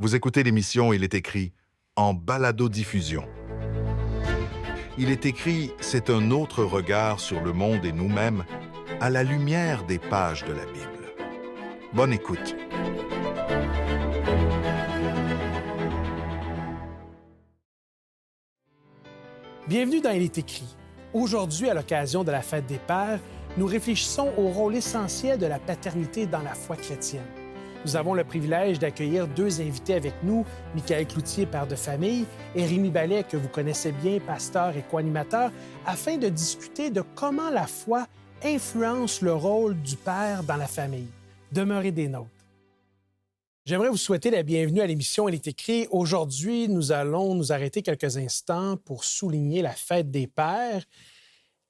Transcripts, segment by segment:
Vous écoutez l'émission Il est écrit en balado-diffusion. Il est écrit, c'est un autre regard sur le monde et nous-mêmes à la lumière des pages de la Bible. Bonne écoute. Bienvenue dans Il est écrit. Aujourd'hui, à l'occasion de la fête des Pères, nous réfléchissons au rôle essentiel de la paternité dans la foi chrétienne. Nous avons le privilège d'accueillir deux invités avec nous, Michaël Cloutier, père de famille, et Rémi Ballet, que vous connaissez bien, pasteur et co-animateur, afin de discuter de comment la foi influence le rôle du père dans la famille. Demeurez des nôtres. J'aimerais vous souhaiter la bienvenue à l'émission Il est écrit. Aujourd'hui, nous allons nous arrêter quelques instants pour souligner la fête des pères.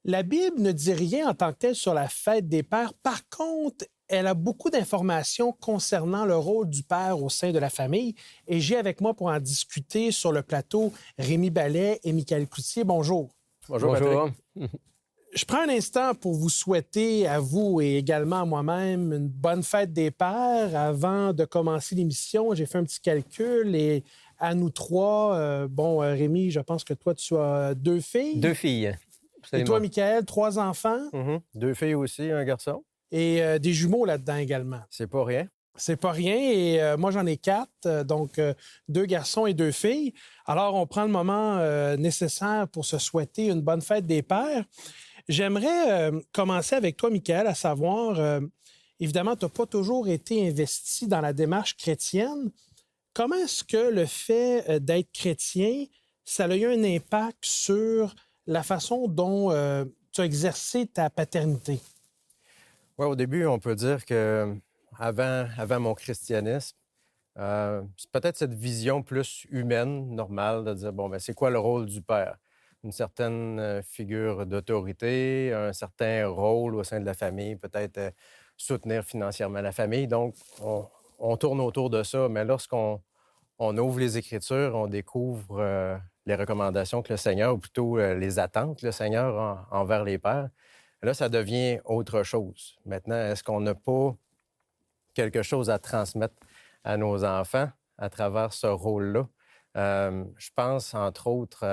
La Bible ne dit rien en tant que telle sur la fête des pères. Par contre, elle a beaucoup d'informations concernant le rôle du père au sein de la famille. Et j'ai avec moi pour en discuter sur le plateau Rémi Ballet et Michaël Cloutier. Bonjour. Bonjour. Je prends un instant pour vous souhaiter à vous et également à moi-même une bonne fête des pères. Avant de commencer l'émission, j'ai fait un petit calcul et à nous trois, Rémi, je pense que toi, tu as deux filles. Deux filles. Absolument. Et toi, Michaël, trois enfants. Deux filles aussi, un garçon. Et des jumeaux là-dedans également. C'est pas rien. C'est pas rien. Et moi, j'en ai quatre, donc deux garçons et deux filles. Alors, on prend le moment nécessaire pour se souhaiter une bonne fête des pères. J'aimerais commencer avec toi, Michaël, à savoir, évidemment, tu n'as pas toujours été investi dans la démarche chrétienne. Comment est-ce que le fait d'être chrétien, ça a eu un impact sur la façon dont tu as exercé ta paternité? Oui, au début, on peut dire que avant mon christianisme, c'est peut-être cette vision plus humaine, normale, de dire, c'est quoi le rôle du père? Une certaine figure d'autorité, un certain rôle au sein de la famille, peut-être soutenir financièrement la famille. Donc, on tourne autour de ça, mais lorsqu'on ouvre les Écritures, on découvre les recommandations que le Seigneur, ou plutôt les attentes que le Seigneur envers les pères. Là, ça devient autre chose. Maintenant, est-ce qu'on n'a pas quelque chose à transmettre à nos enfants à travers ce rôle-là? Je pense, entre autres,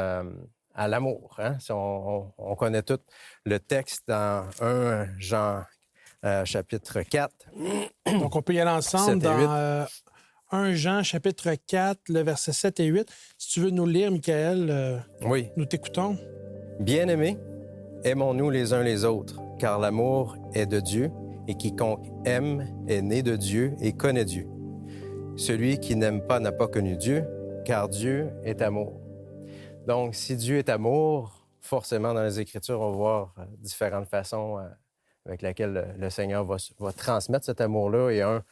à l'amour. Hein? Si on connaît tout le texte dans 1 Jean chapitre 4. Donc, on peut y aller ensemble dans 1 Jean chapitre 4, le verset 7 et 8. Si tu veux nous le lire, Michaël, oui. Nous t'écoutons. Bien-aimés, aimons-nous les uns les autres, car l'amour est de Dieu, et quiconque aime est né de Dieu et connaît Dieu. Celui qui n'aime pas n'a pas connu Dieu, car Dieu est amour. Donc, si Dieu est amour, forcément, dans les Écritures, on va voir différentes façons avec lesquelles le Seigneur va transmettre cet amour-là. Et un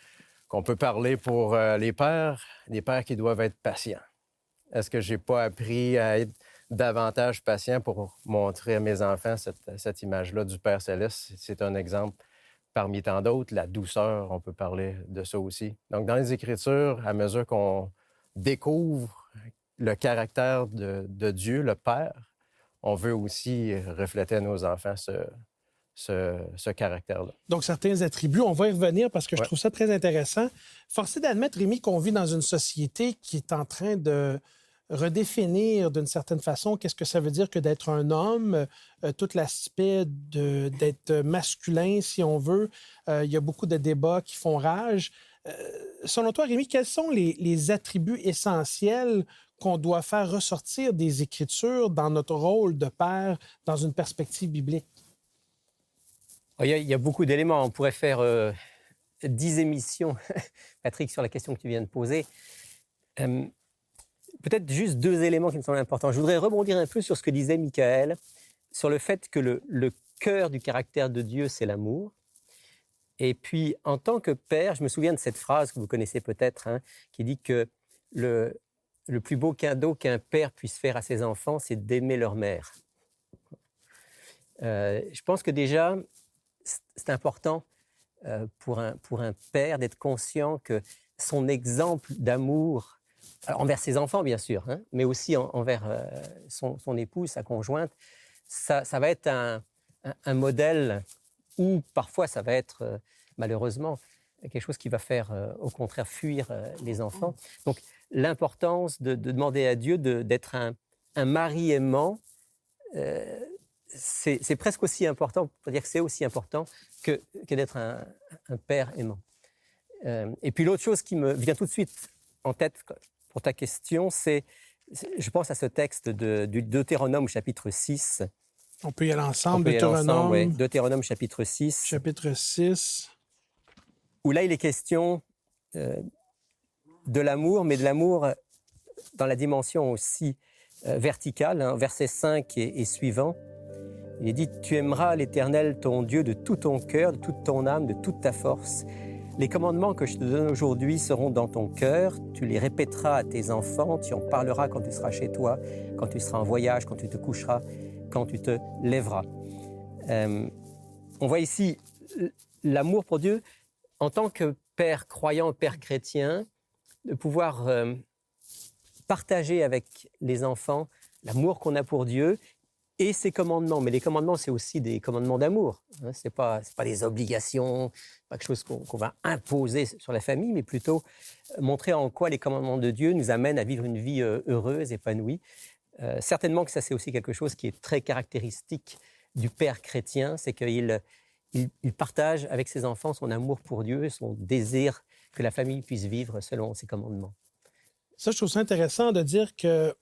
qu'on peut parler pour les pères qui doivent être patients. Est-ce que j'ai pas appris à être davantage patient pour montrer à mes enfants cette image-là du Père Céleste? C'est un exemple parmi tant d'autres. La douceur, on peut parler de ça aussi. Donc, dans les Écritures, à mesure qu'on découvre le caractère de Dieu, le Père, on veut aussi refléter à nos enfants ce caractère-là. Donc, certains attributs, on va y revenir parce que je trouve ça très intéressant. Forcé d'admettre, Rémi, qu'on vit dans une société qui est en train de redéfinir d'une certaine façon qu'est-ce que ça veut dire que d'être un homme, tout l'aspect d'être masculin, si on veut. Il y a beaucoup de débats qui font rage. Selon toi, Rémi, quels sont les attributs essentiels qu'on doit faire ressortir des Écritures dans notre rôle de père dans une perspective biblique? Il y a beaucoup d'éléments. On pourrait faire 10 émissions, Patrick, sur la question que tu viens de poser. Peut-être juste deux éléments qui me semblent importants. Je voudrais rebondir un peu sur ce que disait Michaël, sur le fait que le cœur du caractère de Dieu, c'est l'amour. Et puis, en tant que père, je me souviens de cette phrase que vous connaissez peut-être, qui dit que le plus beau cadeau qu'un père puisse faire à ses enfants, c'est d'aimer leur mère. Je pense que déjà, c'est important pour un père d'être conscient que son exemple d'amour, envers ses enfants bien sûr, mais aussi envers son épouse, sa conjointe, ça va être un modèle où parfois ça va être malheureusement quelque chose qui va faire, au contraire, fuir les enfants. Donc, l'importance de demander à Dieu d'être un mari aimant, c'est presque aussi important, on peut dire que c'est aussi important que d'être un père aimant. Et puis l'autre chose qui me vient tout de suite en tête pour ta question, je pense à ce texte du Deutéronome chapitre 6. On peut y aller ensemble. Deutéronome chapitre 6. Chapitre 6. Où là, il est question de l'amour, mais de l'amour dans la dimension aussi verticale, hein, verset 5 et suivant. Il est dit « Tu aimeras l'Éternel, ton Dieu, de tout ton cœur, de toute ton âme, de toute ta force. Les commandements que je te donne aujourd'hui seront dans ton cœur. Tu les répéteras à tes enfants. Tu en parleras quand tu seras chez toi, quand tu seras en voyage, quand tu te coucheras, quand tu te lèveras. » On voit ici l'amour pour Dieu en tant que père croyant, père chrétien, de pouvoir partager avec les enfants l'amour qu'on a pour Dieu et ses commandements. Mais les commandements, c'est aussi des commandements d'amour. Hein, ce n'est pas des obligations, pas quelque chose qu'on va imposer sur la famille, mais plutôt montrer en quoi les commandements de Dieu nous amènent à vivre une vie heureuse, épanouie. Certainement que ça, c'est aussi quelque chose qui est très caractéristique du père chrétien, c'est qu'il partage avec ses enfants son amour pour Dieu, son désir que la famille puisse vivre selon ses commandements. Ça, je trouve ça intéressant de dire que,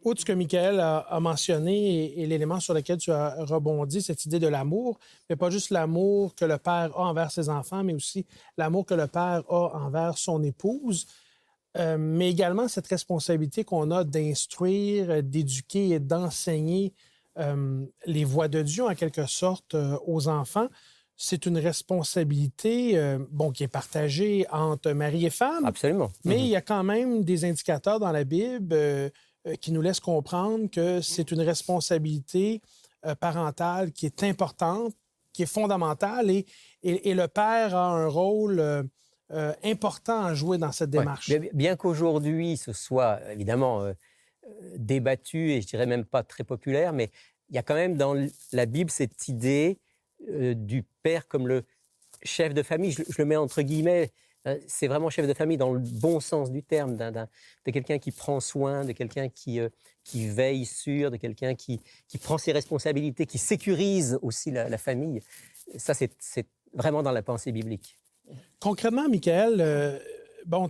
outre ce que Michael a mentionné et l'élément sur lequel tu as rebondi, cette idée de l'amour, mais pas juste l'amour que le père a envers ses enfants, mais aussi l'amour que le père a envers son épouse, mais également cette responsabilité qu'on a d'instruire, d'éduquer et d'enseigner les voies de Dieu, en quelque sorte, aux enfants. C'est une responsabilité qui est partagée entre mari et femme. Absolument. Mais il y a quand même des indicateurs dans la Bible qui nous laissent comprendre que c'est une responsabilité parentale qui est importante, qui est fondamentale, et le père a un rôle important à jouer dans cette démarche. Ouais. Bien qu'aujourd'hui, ce soit évidemment débattu et je dirais même pas très populaire, mais il y a quand même dans la Bible cette idée du père comme le chef de famille. Je le mets entre guillemets. C'est vraiment chef de famille dans le bon sens du terme, de quelqu'un qui prend soin, de quelqu'un qui veille sur, de quelqu'un qui prend ses responsabilités, qui sécurise aussi la famille. Ça, c'est vraiment dans la pensée biblique. Concrètement, Michael,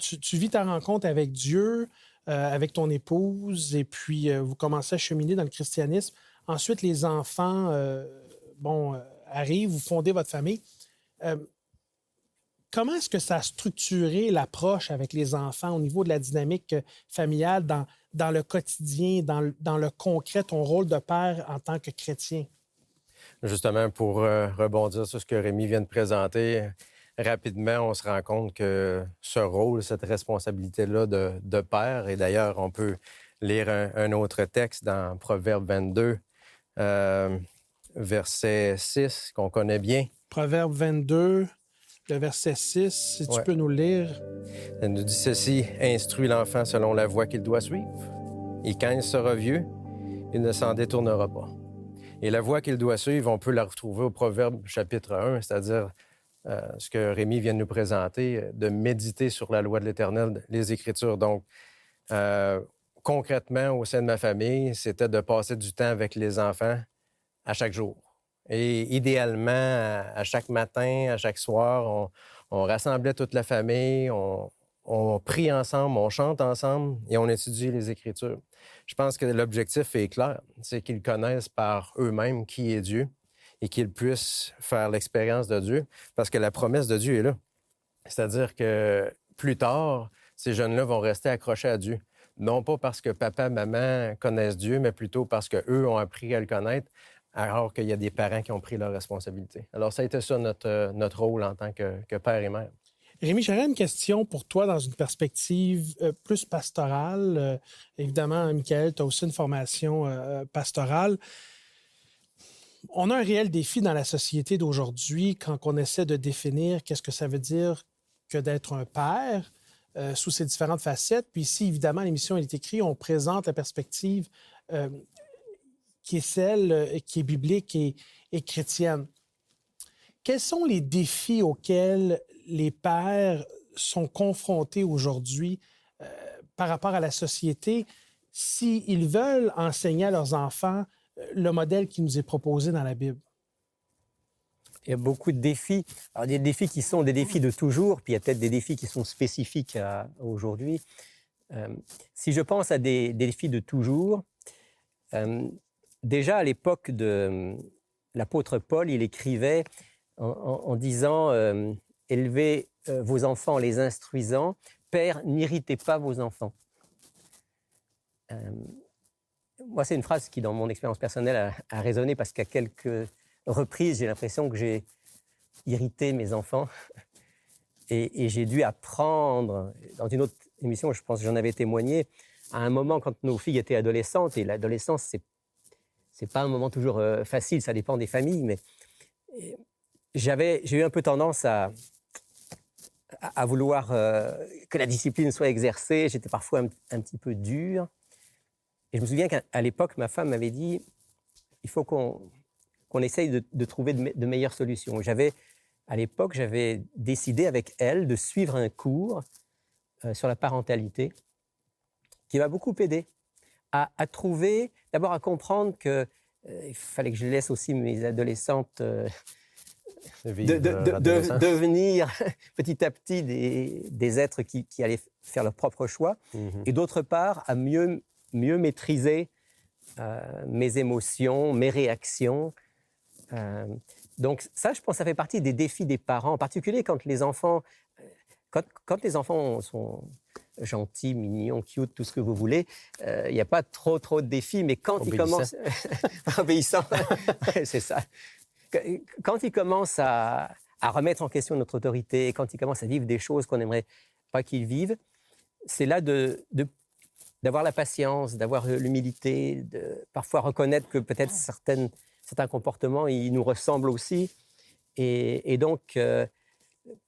tu vis ta rencontre avec Dieu, avec ton épouse, et puis vous commencez à cheminer dans le christianisme. Ensuite, les enfants arrivent, vous fondez votre famille. Comment est-ce que ça a structuré l'approche avec les enfants au niveau de la dynamique familiale dans le quotidien, dans le concret, ton rôle de père en tant que chrétien? Justement, pour rebondir sur ce que Rémi vient de présenter, rapidement, on se rend compte que ce rôle, cette responsabilité-là de père, et d'ailleurs, on peut lire un autre texte dans Proverbe 22, verset 6, qu'on connaît bien. Proverbe 22, le verset 6, si tu peux nous le lire. Elle nous dit ceci: « Instruis l'enfant selon la voie qu'il doit suivre, et quand il sera vieux, il ne s'en détournera pas. » Et la voie qu'il doit suivre, on peut la retrouver au Proverbe chapitre 1, c'est-à-dire ce que Rémi vient de nous présenter, de méditer sur la loi de l'Éternel, les Écritures. Donc, concrètement, au sein de ma famille, c'était de passer du temps avec les enfants à chaque jour. Et idéalement, à chaque matin, à chaque soir, on rassemblait toute la famille, on prie ensemble, on chante ensemble et on étudie les Écritures. Je pense que l'objectif est clair, c'est qu'ils connaissent par eux-mêmes qui est Dieu et qu'ils puissent faire l'expérience de Dieu, parce que la promesse de Dieu est là. C'est-à-dire que plus tard, ces jeunes-là vont rester accrochés à Dieu. Non pas parce que papa, maman connaissent Dieu, mais plutôt parce qu'eux ont appris à le connaître, alors qu'il y a des parents qui ont pris leur responsabilité. Alors, ça a été ça notre rôle en tant que père et mère. Rémi, j'aurais une question pour toi dans une perspective plus pastorale. Évidemment, Michael, tu as aussi une formation pastorale. On a un réel défi dans la société d'aujourd'hui quand on essaie de définir qu'est-ce que ça veut dire que d'être un père sous ses différentes facettes. Puis ici, évidemment, l'émission est écrite, on présente la perspective qui est celle qui est biblique et chrétienne. Quels sont les défis auxquels les pères sont confrontés aujourd'hui par rapport à la société s'ils veulent enseigner à leurs enfants le modèle qui nous est proposé dans la Bible? Il y a beaucoup de défis. Alors, il y a des défis qui sont des défis de toujours, puis il y a peut-être des défis qui sont spécifiques à aujourd'hui. Si je pense à des défis de toujours, déjà à l'époque de l'apôtre Paul, il écrivait en disant « Élevez vos enfants en les instruisant. Père, n'irritez pas vos enfants. » Moi, c'est une phrase qui, dans mon expérience personnelle, a résonné parce qu'à quelques reprises, j'ai l'impression que j'ai irrité mes enfants et j'ai dû apprendre, dans une autre émission, je pense que j'en avais témoigné, à un moment quand nos filles étaient adolescentes, et l'adolescence, c'est pas un moment toujours facile, ça dépend des familles, mais j'ai eu un peu tendance à vouloir que la discipline soit exercée. J'étais parfois un petit peu dur. Et je me souviens qu'à l'époque, ma femme m'avait dit « il faut qu'on essaye de trouver de meilleures solutions ». À l'époque, j'avais décidé avec elle de suivre un cours sur la parentalité qui m'a beaucoup aidé à trouver, d'abord à comprendre qu'il fallait que je laisse aussi mes adolescentes devenir petit à petit des êtres qui allaient faire leur propre choix, et d'autre part à mieux maîtriser mes émotions, mes réactions. Donc ça, je pense, ça fait partie des défis des parents, en particulier quand les enfants sont gentils, mignons, cute, tout ce que vous voulez. Il n'y a pas trop de défis, mais quand ils commencent... Obéissants, c'est ça. Quand ils commencent à remettre en question notre autorité, quand ils commencent à vivre des choses qu'on n'aimerait pas qu'ils vivent, c'est là d'avoir la patience, d'avoir l'humilité, de parfois reconnaître que peut-être certains comportements, ils nous ressemblent aussi. Et donc,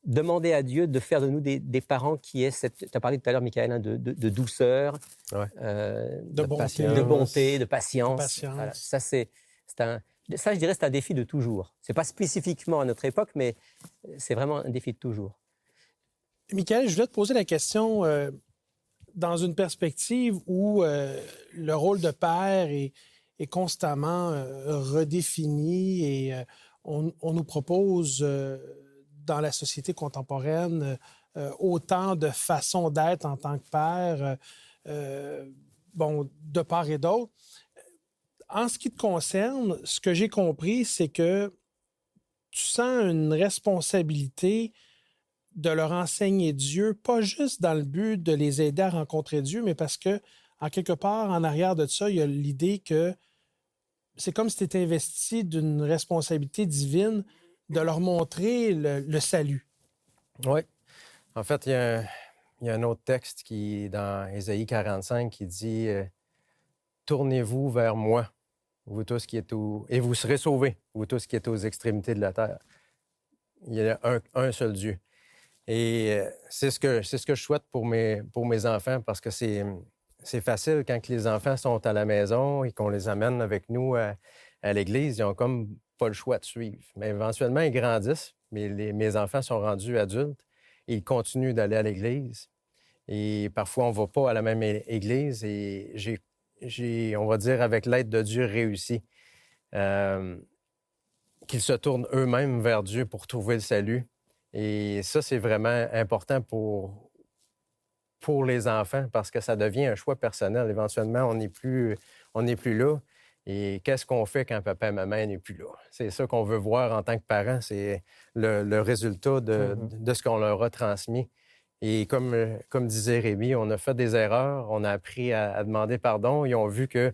demander à Dieu de faire de nous des parents qui aient cette... Tu as parlé tout à l'heure, Michael, hein, de douceur, de bonté, de patience. Voilà. Ça, je dirais, c'est un défi de toujours. Ce n'est pas spécifiquement à notre époque, mais c'est vraiment un défi de toujours. Michael, je voulais te poser la question dans une perspective où le rôle de père est constamment redéfini et on nous propose dans la société contemporaine autant de façons d'être en tant que père, de part et d'autre. En ce qui te concerne, ce que j'ai compris, c'est que tu sens une responsabilité de leur enseigner Dieu, pas juste dans le but de les aider à rencontrer Dieu, mais parce que, en quelque part, en arrière de ça, il y a l'idée que c'est comme si tu étais investi d'une responsabilité divine de leur montrer le salut. Oui. En fait, il y a un autre texte dans Ésaïe 45 qui dit « Tournez-vous vers moi, vous tous qui êtes et vous serez sauvés, vous tous qui êtes aux extrémités de la terre. » Il y a un seul Dieu. Et c'est ce que je souhaite pour mes enfants, parce que c'est facile quand les enfants sont à la maison et qu'on les amène avec nous à l'église. Ils n'ont comme pas le choix de suivre. Mais éventuellement, ils grandissent. Mais mes enfants sont rendus adultes et ils continuent d'aller à l'église. Et parfois, on ne va pas à la même église. Et j'ai, on va dire, avec l'aide de Dieu, réussi qu'ils se tournent eux-mêmes vers Dieu pour trouver le salut. Et ça, c'est vraiment important pour les enfants, parce que ça devient un choix personnel. Éventuellement, on n'est plus là. Et qu'est-ce qu'on fait quand papa et maman n'est plus là? C'est ça qu'on veut voir en tant que parents, c'est le résultat de ce qu'on leur a transmis. Et comme disait Rémi, on a fait des erreurs, on a appris à demander pardon. Ils ont vu que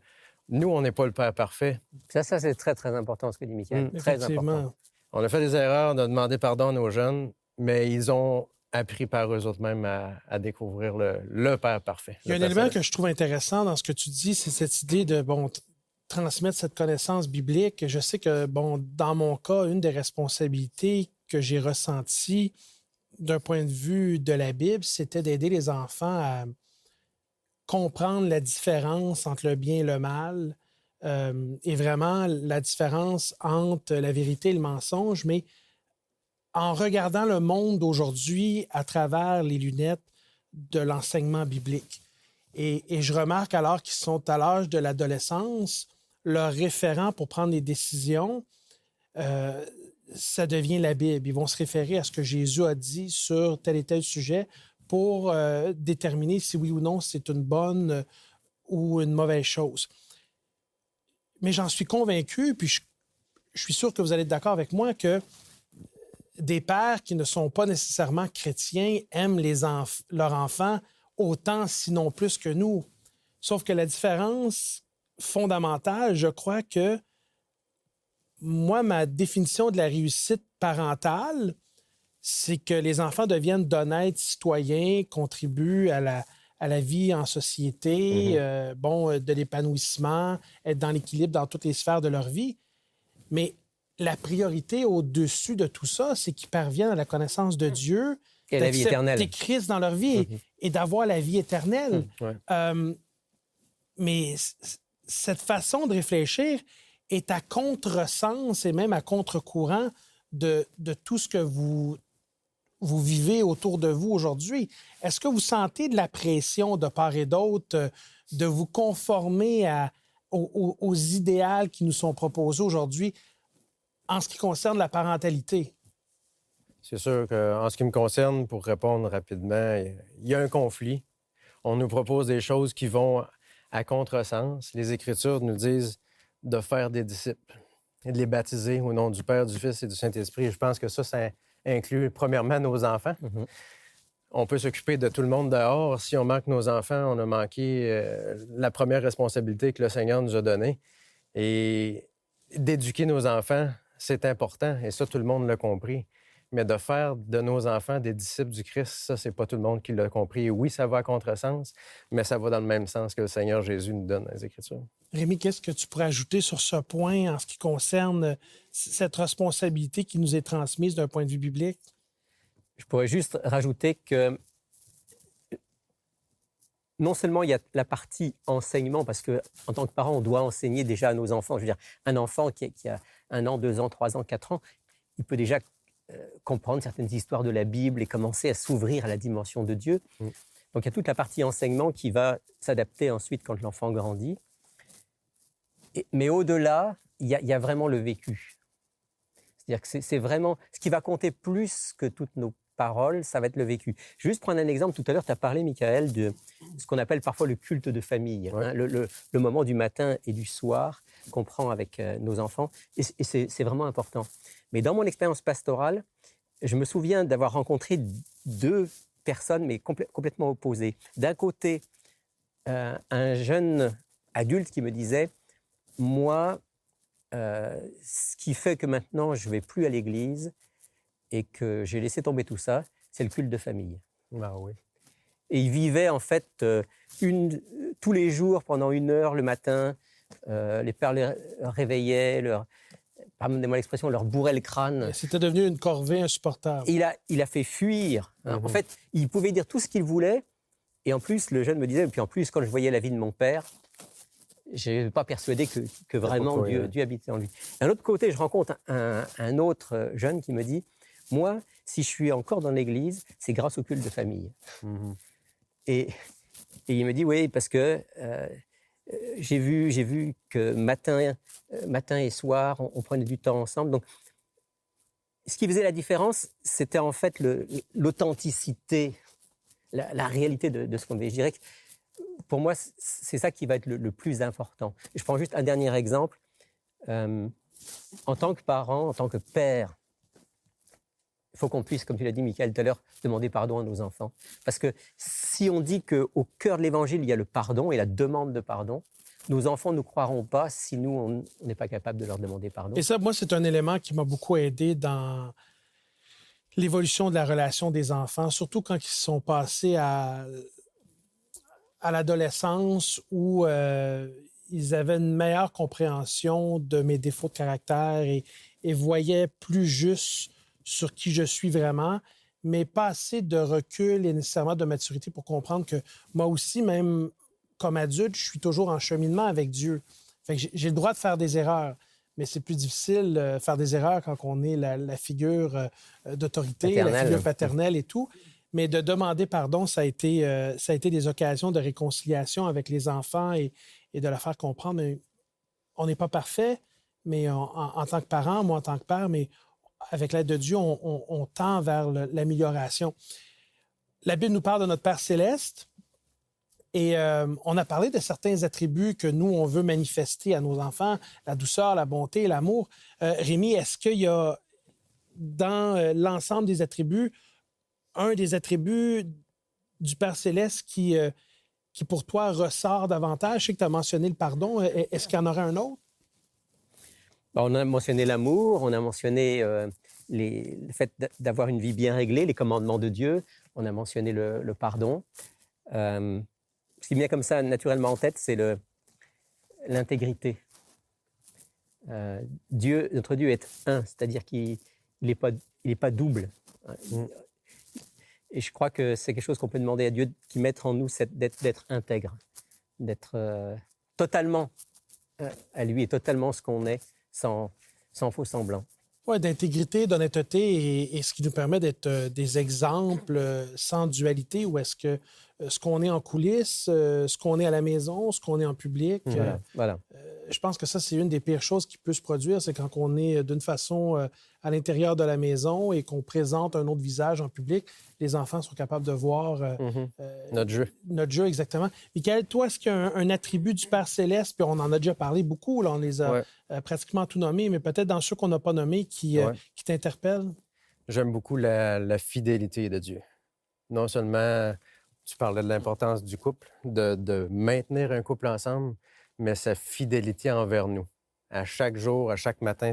nous, on n'est pas le père parfait. Ça c'est très, très important, ce que dit Michael. Très important. On a fait des erreurs, on a demandé pardon à nos jeunes, mais ils ont appris par eux-mêmes à découvrir le père parfait. Il y a un élément que je trouve intéressant dans ce que tu dis, c'est cette idée de transmettre cette connaissance biblique. Je sais que, dans mon cas, une des responsabilités que j'ai ressenties d'un point de vue de la Bible, c'était d'aider les enfants à comprendre la différence entre le bien et le mal, et vraiment la différence entre la vérité et le mensonge, mais en regardant le monde d'aujourd'hui à travers les lunettes de l'enseignement biblique. Et je remarque alors qu'ils sont à l'âge de l'adolescence, leur référent pour prendre des décisions, ça devient la Bible. Ils vont se référer à ce que Jésus a dit sur tel et tel sujet pour déterminer si oui ou non c'est une bonne ou une mauvaise chose. Mais j'en suis convaincu, puis je suis sûr que vous allez être d'accord avec moi, que des pères qui ne sont pas nécessairement chrétiens aiment leurs enfants autant, sinon plus que nous. Sauf que la différence fondamentale, je crois que moi, ma définition de la réussite parentale, c'est que les enfants deviennent d'honnêtes citoyens, contribuent à la vie en société, de l'épanouissement, être dans l'équilibre dans toutes les sphères de leur vie. Mais la priorité au-dessus de tout ça, c'est qu'ils parviennent à la connaissance de Dieu, et la vie éternelle. d'accepter Christ dans leur vie et d'avoir la vie éternelle. Mais cette façon de réfléchir est à contresens et même à contre-courant de tout ce que vous vivez autour de vous aujourd'hui. Est-ce que vous sentez de la pression de part et d'autre de vous conformer aux idéals qui nous sont proposés aujourd'hui en ce qui concerne la parentalité? C'est sûr qu'en ce qui me concerne, pour répondre rapidement, il y a un conflit. On nous propose des choses qui vont à contresens. Les Écritures nous disent de faire des disciples et de les baptiser au nom du Père, du Fils et du Saint-Esprit. Je pense que ça inclut premièrement nos enfants. On peut s'occuper de tout le monde dehors. Si on manque nos enfants, on a manqué la première responsabilité que le Seigneur nous a donnée. Et d'éduquer nos enfants, c'est important. Et ça, tout le monde l'a compris. Mais de faire de nos enfants des disciples du Christ, ça, c'est pas tout le monde qui l'a compris. Et oui, ça va à contresens, mais ça va dans le même sens que le Seigneur Jésus nous donne dans les Écritures. Rémi, qu'est-ce que tu pourrais ajouter sur ce point en ce qui concerne cette responsabilité qui nous est transmise d'un point de vue biblique? Je pourrais juste rajouter que non seulement il y a la partie enseignement, parce qu'en tant que parent, on doit enseigner déjà à nos enfants. Je veux dire, un enfant qui a 1 an, 2 ans, 3 ans, 4 ans, il peut déjà comprendre certaines histoires de la Bible et commencer à s'ouvrir à la dimension de Dieu. Donc il y a toute la partie enseignement qui va s'adapter ensuite quand l'enfant grandit. Mais au-delà, il y a vraiment le vécu. C'est-à-dire que c'est vraiment ce qui va compter plus que toutes nos paroles, ça va être le vécu. Je vais juste prendre un exemple. Tout à l'heure, tu as parlé, Michael, de ce qu'on appelle parfois le culte de famille, le moment du matin et du soir qu'on prend avec nos enfants. Et c'est vraiment important. Mais dans mon expérience pastorale, je me souviens d'avoir rencontré 2 personnes, mais complètement opposées. D'un côté, un jeune adulte qui me disait « Moi, ce qui fait que maintenant, je ne vais plus à l'église et que j'ai laissé tomber tout ça, c'est le culte de famille. » Ah oui. Et il vivait en fait tous les jours pendant 1 heure le matin. Les pères les réveillaient, pardonnez-moi l'expression, leur bourraient le crâne. C'était devenu une corvée insupportable. Il a fait fuir. En fait, il pouvait dire tout ce qu'il voulait. Et en plus, le jeune me disait, et puis en plus, quand je voyais la vie de mon père, je n'étais pas persuadé que vraiment Dieu habitait en lui. D'un autre côté, je rencontre un autre jeune qui me dit, moi, si je suis encore dans l'église, c'est grâce au culte de famille. Et il me dit, oui, parce que j'ai vu que matin et soir, on prenait du temps ensemble. Donc, ce qui faisait la différence, c'était en fait l'authenticité, la réalité de ce qu'on vivait. Je dirais que pour moi, c'est ça qui va être le plus important. Je prends juste un dernier exemple. En tant que parent, en tant que père, il faut qu'on puisse, comme tu l'as dit, Michael, tout à l'heure, demander pardon à nos enfants. Parce que si on dit qu'au cœur de l'Évangile, il y a le pardon et la demande de pardon, nos enfants ne nous croiront pas si nous, on n'est pas capable de leur demander pardon. Et ça, moi, c'est un élément qui m'a beaucoup aidé dans l'évolution de la relation des enfants, surtout quand ils sont passés à l'adolescence où ils avaient une meilleure compréhension de mes défauts de caractère et voyaient plus juste sur qui je suis vraiment, mais pas assez de recul et nécessairement de maturité pour comprendre que moi aussi, même comme adulte, je suis toujours en cheminement avec Dieu. Fait que j'ai le droit de faire des erreurs, mais c'est plus difficile de faire des erreurs quand on est la figure d'autorité, Paternelle. la figure paternelle et tout. Mais de demander pardon, ça a été des occasions de réconciliation avec les enfants et de leur faire comprendre, mais on n'est pas parfait, mais en tant que parent, moi en tant que père, mais avec l'aide de Dieu, on tend vers l'amélioration. La Bible nous parle de notre Père céleste et on a parlé de certains attributs que nous, on veut manifester à nos enfants, la douceur, la bonté, l'amour. Rémi, est-ce qu'il y a dans l'ensemble des attributs, un des attributs du Père céleste qui pour toi ressort davantage? Je sais que tu as mentionné le pardon. Est-ce qu'il y en aurait un autre? On a mentionné l'amour, on a mentionné le fait d'avoir une vie bien réglée, les commandements de Dieu, on a mentionné le pardon. Ce qui me vient comme ça naturellement en tête, c'est l'intégrité. Notre Dieu est un, c'est-à-dire qu'il n'est pas double. Et je crois que c'est quelque chose qu'on peut demander à Dieu qui mette en nous d'être intègre, d'être totalement à lui et totalement ce qu'on est, sans faux semblant. Oui, d'intégrité, d'honnêteté, et ce qui nous permet d'être des exemples sans dualité, ou est-ce que ce qu'on est en coulisses, ce qu'on est à la maison, ce qu'on est en public, Voilà. je pense que ça, c'est une des pires choses qui peut se produire, c'est quand on est d'une façon à l'intérieur de la maison et qu'on présente un autre visage en public, les enfants sont capables de voir Notre jeu. Notre jeu, exactement. Michael, toi, est-ce qu'il y a un attribut du Père céleste, puis on en a déjà parlé beaucoup, là, on les a pratiquement tout nommés, mais peut-être dans ceux qu'on n'a pas nommés qui t'interpellent? J'aime beaucoup la fidélité de Dieu. Non seulement, tu parlais de l'importance du couple, de maintenir un couple ensemble, mais sa fidélité envers nous. À chaque jour, à chaque matin,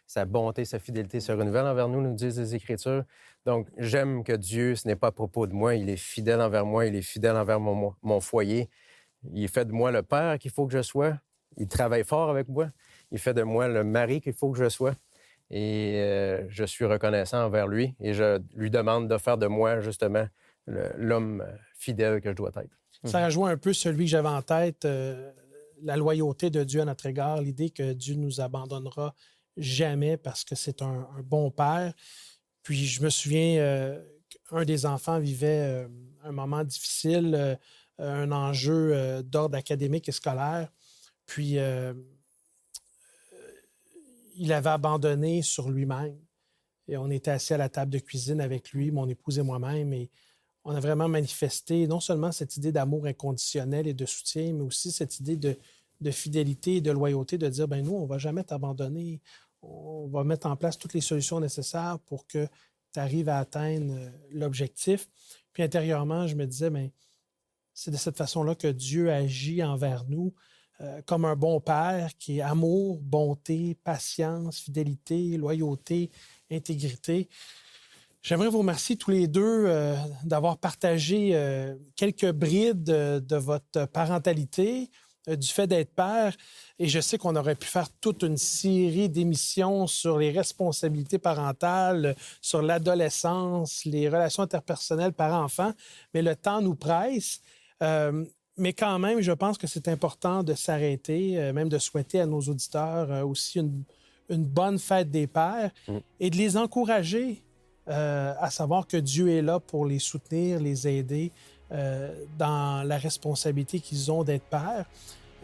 sa bonté, sa fidélité se renouvelle envers nous, nous disent les Écritures. Donc, j'aime que Dieu, ce n'est pas à propos de moi, il est fidèle envers moi, il est fidèle envers mon foyer. Il fait de moi le père qu'il faut que je sois. Il travaille fort avec moi. Il fait de moi le mari qu'il faut que je sois. Et je suis reconnaissant envers lui et je lui demande de faire de moi, justement, l'homme fidèle que je dois être. Ça rejoint un peu celui que j'avais en tête, la loyauté de Dieu à notre égard, l'idée que Dieu ne nous abandonnera jamais parce que c'est un bon père. Puis je me souviens qu'un des enfants vivait un moment difficile, un enjeu d'ordre académique et scolaire. Puis il avait abandonné sur lui-même. Et on était assis à la table de cuisine avec lui, mon épouse et moi-même, et on a vraiment manifesté non seulement cette idée d'amour inconditionnel et de soutien, mais aussi cette idée de fidélité et de loyauté, de dire, ben nous, on ne va jamais t'abandonner. On va mettre en place toutes les solutions nécessaires pour que tu arrives à atteindre l'objectif. Puis intérieurement, je me disais, ben c'est de cette façon-là que Dieu agit envers nous, comme un bon père qui est amour, bonté, patience, fidélité, loyauté, intégrité. J'aimerais vous remercier tous les deux d'avoir partagé quelques brides de votre parentalité, du fait d'être père. Et je sais qu'on aurait pu faire toute une série d'émissions sur les responsabilités parentales, sur l'adolescence, les relations interpersonnelles parents-enfants, mais le temps nous presse. Mais quand même, je pense que c'est important de s'arrêter, même de souhaiter à nos auditeurs aussi une bonne fête des pères et de les encourager à savoir que Dieu est là pour les soutenir, les aider dans la responsabilité qu'ils ont d'être pères.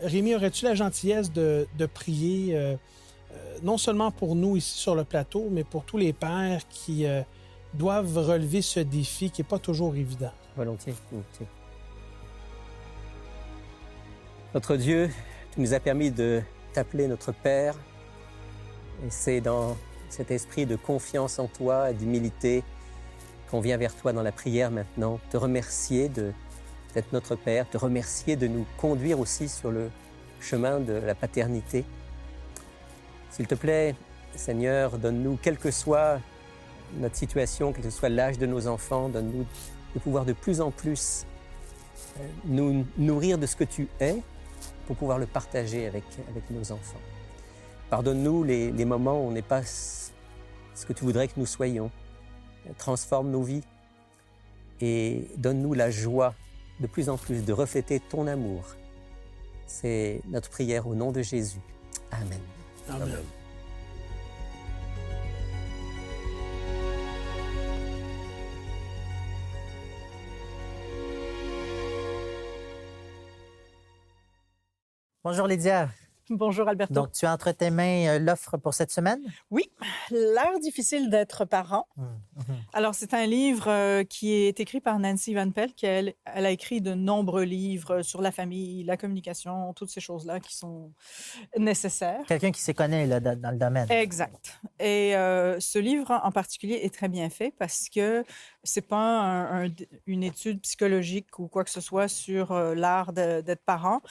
Rémi, aurais-tu la gentillesse de prier non seulement pour nous ici sur le plateau, mais pour tous les pères qui doivent relever ce défi qui n'est pas toujours évident? Volontiers. Notre Dieu, tu nous as permis de t'appeler notre Père. Et c'est dans cet esprit de confiance en toi, d'humilité, qu'on vient vers toi dans la prière maintenant, te remercier d'être notre Père, te remercier de nous conduire aussi sur le chemin de la paternité. S'il te plaît, Seigneur, donne-nous, quelle que soit notre situation, quel que soit l'âge de nos enfants, donne-nous de pouvoir de plus en plus nous nourrir de ce que tu es pour pouvoir le partager avec nos enfants. Pardonne-nous les moments où on n'est pas ce que tu voudrais que nous soyons. Transforme nos vies et donne-nous la joie de plus en plus de refléter ton amour. C'est notre prière au nom de Jésus. Amen. Amen. Bonjour Lydia. Bonjour Alberto. Donc, tu as entre tes mains l'offre pour cette semaine? Oui, L'art difficile d'être parent. Alors, c'est un livre qui est écrit par Nancy Van Pelt, elle a écrit de nombreux livres sur la famille, la communication, toutes ces choses-là qui sont nécessaires. Quelqu'un qui s'y connaît là, dans le domaine. Exact. Et ce livre en particulier est très bien fait parce que c'est pas une étude psychologique ou quoi que ce soit sur l'art d'être parent.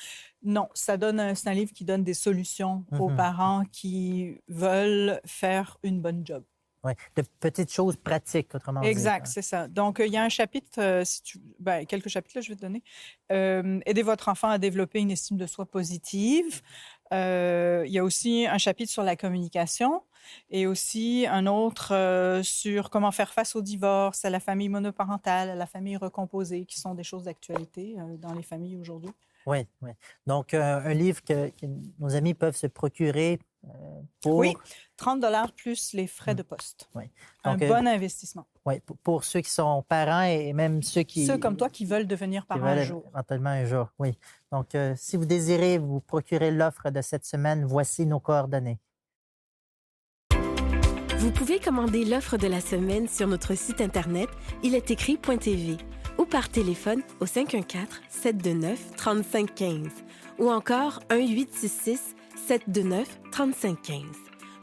Non, c'est un livre qui donne des solutions aux parents qui veulent faire une bonne job. Oui, de petites choses pratiques, autrement dit. Exact, c'est ça. Donc, il y a un chapitre, quelques chapitres, là, je vais te donner. Aidez votre enfant à développer une estime de soi positive. Il y a aussi un chapitre sur la communication et aussi un autre sur comment faire face au divorce, à la famille monoparentale, à la famille recomposée, qui sont des choses d'actualité dans les familles aujourd'hui. Oui, oui. Donc, un livre que nos amis peuvent se procurer pour... Oui, 30 $ plus les frais de poste. Oui. Donc, un bon investissement. Oui, pour ceux qui sont parents et même ceux qui... Ceux comme toi qui veulent devenir parents un jour. Éventuellement un jour, oui. Donc, si vous désirez vous procurer l'offre de cette semaine, voici nos coordonnées. Vous pouvez commander l'offre de la semaine sur notre site Internet ilestécrit.tv ou par téléphone au 514-729-3515 ou encore 1-866-729-3515.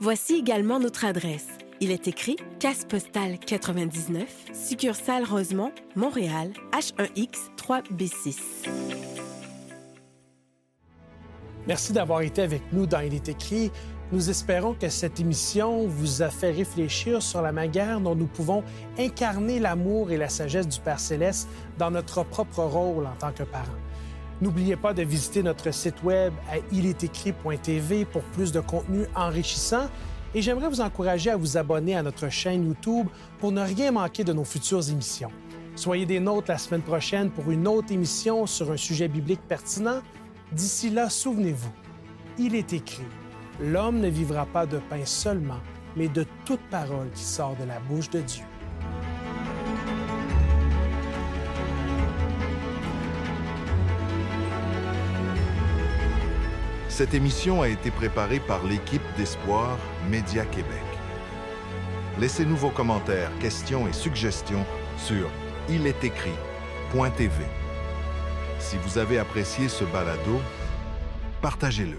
Voici également notre adresse. Il est écrit Caisse postale 99, succursale Rosemont, Montréal, H1X 3B6. Merci d'avoir été avec nous dans Il est écrit. Nous espérons que cette émission vous a fait réfléchir sur la manière dont nous pouvons incarner l'amour et la sagesse du Père Céleste dans notre propre rôle en tant que parents. N'oubliez pas de visiter notre site web à ilestécrit.tv pour plus de contenu enrichissant et j'aimerais vous encourager à vous abonner à notre chaîne YouTube pour ne rien manquer de nos futures émissions. Soyez des nôtres la semaine prochaine pour une autre émission sur un sujet biblique pertinent. D'ici là, souvenez-vous, il est écrit: l'homme ne vivra pas de pain seulement, mais de toute parole qui sort de la bouche de Dieu. Cette émission a été préparée par l'équipe d'Espoir Média Québec. Laissez-nous vos commentaires, questions et suggestions sur ilestécrit.tv. Si vous avez apprécié ce balado, partagez-le.